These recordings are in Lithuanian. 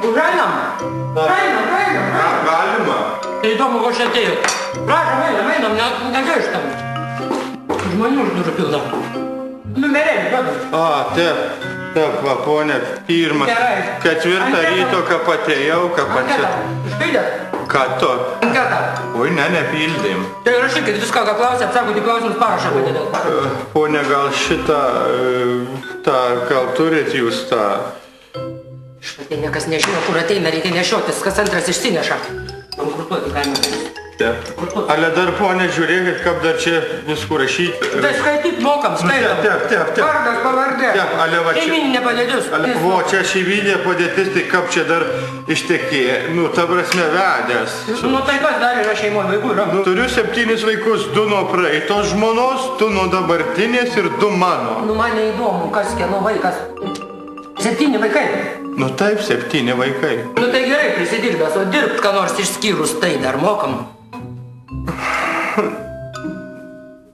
Užeinam? Einam. Galima. Tai įdomu, ko čia atėjot. Prašom, einam, negaištam. Žmonių už durų pilna. Numerėlį, duodam. Taip, va, ponė, pirmas, ketvirtą ryto, ką patėjau, ką pačią. Užpildėt? Ką to? Anketą. Oi, nepildėm. Tai rašykit viską, ką klausė, atsakot į klausimus, parašą padėdėt. Ponė, gal šitą, gal turit jūs tą? Štai niekas nežino, kur ateina, reikia nešiotis, kas antras išsineša. Bankrutuoti galime. Taip. Ale dar, ponė, žiūrėkit, kaip dar čia viskų rašyti. Tai skaityt mokam, skaitom. Taip. Vardas, pavardė. Taip, ale va čia. Šeiminė padėtis. Vo, čia šeiminė padėtis, tai kaip čia dar ištekėję. Nu, ta prasme, vedęs. Nu, tai kas dar yra šeimoje vaikų, yra? Turiu 7 vaikus, 2 nuo praeitos žmonos, 2 nuo dabartinės ir 2 mano. Nu, man neįdomu, kas kieno vaikas. 7 vaikai. Nu, taip, 7 vaikai. Nu, tai gerai prisidirbęs, o dirbt, ką nors išskyrus, tai dar mokam.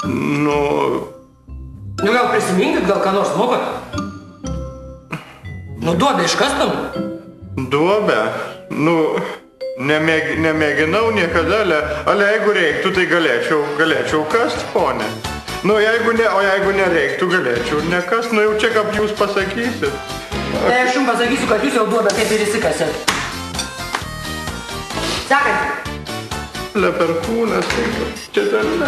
Nu, gal prisiminkit, gal ką nors mokat? Nu, duobę iškastum? Duobę? Nu, nemėginau niekada, ale jeigu reiktų, tai galėčiau kast, ponė. Nu, jeigu nereiktų, galėčiau nekast, nu jau čia kaip jūs pasakysit. Tai aš jums pasakysiu, kad jūs jau duobę kaip ir įsikasėt. Sekantį. Leperkūnas, tai čia dar ne.